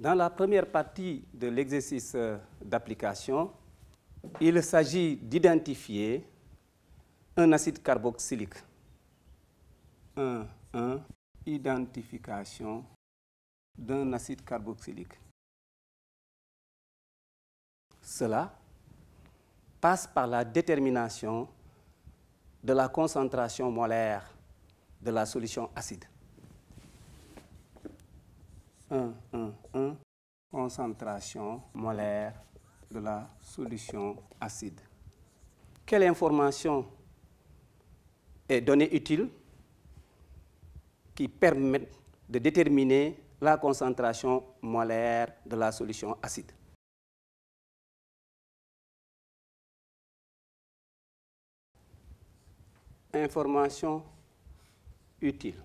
Dans la première partie de l'exercice d'application, il s'agit d'identifier un acide carboxylique. Identification d'un acide carboxylique. Cela passe par la détermination de la concentration molaire de la solution acide. Concentration molaire de la solution acide. Quelle information est donnée utile qui permet de déterminer la concentration molaire de la solution acide? Information utile.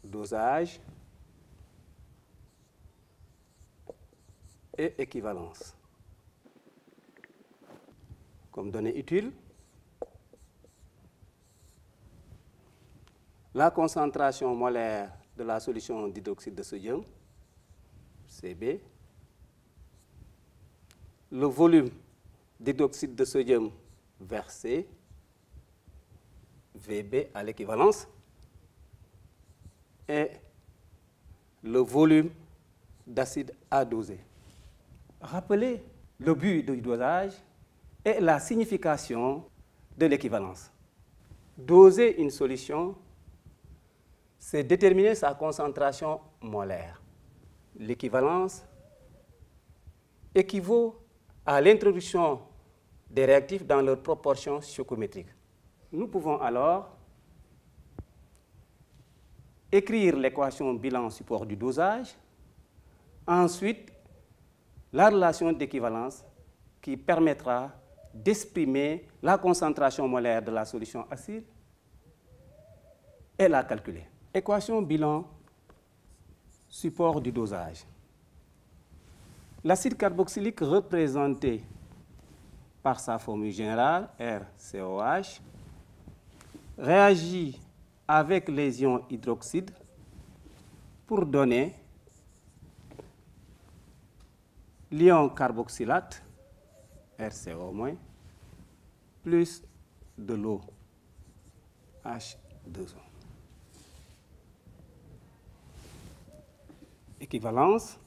Dosage et équivalence. Comme données utiles, la concentration molaire de la solution d'hydroxyde de sodium, Cb, le volume d'hydroxyde de sodium versé, Vb à l'équivalence, et le volume d'acide à doser. Rappelez le but du dosage et la signification de l'équivalence. Doser une solution, c'est déterminer sa concentration molaire. L'équivalence équivaut à l'introduction des réactifs dans leur proportion stoichiométrique. Nous pouvons alors écrire l'équation bilan support du dosage, ensuite la relation d'équivalence qui permettra d'exprimer la concentration molaire de la solution acide et la calculer. Équation bilan support du dosage. L'acide carboxylique représenté par sa formule générale, RCOH, réagit avec les ions hydroxyde pour donner l'ion carboxylate, RCO-, plus de l'eau, H2O. Équivalence.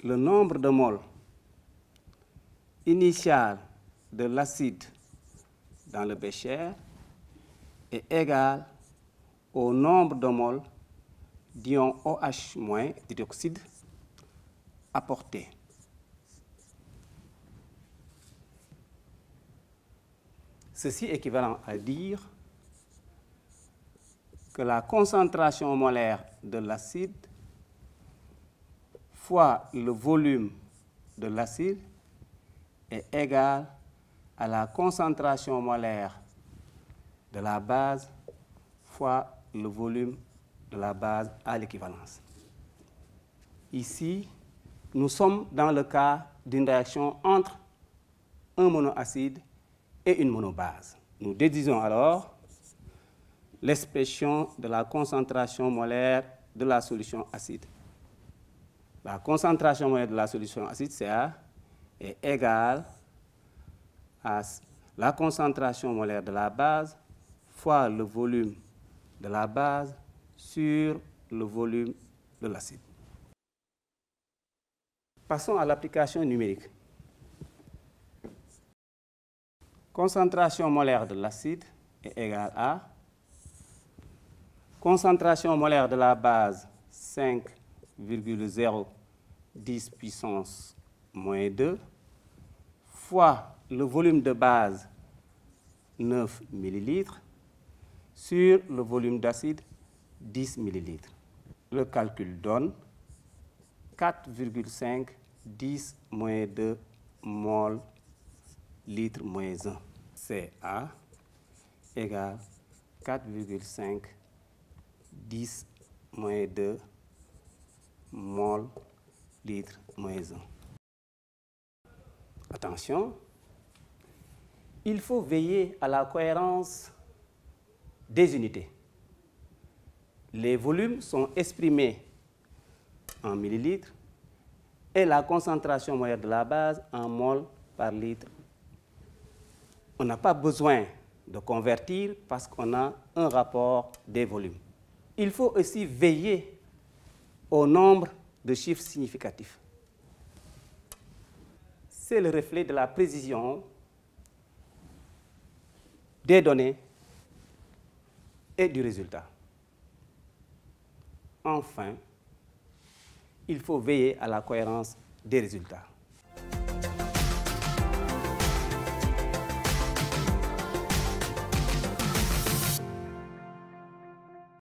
Le nombre de moles initial de l'acide dans le bécher est égal au nombre de moles d'ion OH- d'hydroxyde apporté. Ceci équivalent à dire que la concentration molaire de l'acide fois le volume de l'acide est égal à la concentration molaire de la base fois le volume de la base à l'équivalence. Ici, nous sommes dans le cas d'une réaction entre un monoacide et une monobase. Nous déduisons alors l'expression de la concentration molaire de la solution acide. La concentration molaire de la solution acide, Ca, est égale à la concentration molaire de la base fois le volume de la base sur le volume de l'acide. Passons à l'application numérique. Concentration molaire de l'acide est égale à concentration molaire de la base 5,010 puissance moins 2 fois le volume de base 9 ml sur le volume d'acide 10 ml. Le calcul donne 4,5 10 moins 2 mol litre moins 1. Ca égale 4,5 10 moins 2 mol litre moins 1. Attention, il faut veiller à la cohérence des unités. Les volumes sont exprimés en millilitres et la concentration moyenne de la base en mol par litre. On n'a pas besoin de convertir parce qu'on a un rapport des volumes. Il faut aussi veiller au nombre de chiffres significatifs. C'est le reflet de la précision des données et du résultat. Enfin, il faut veiller à la cohérence des résultats.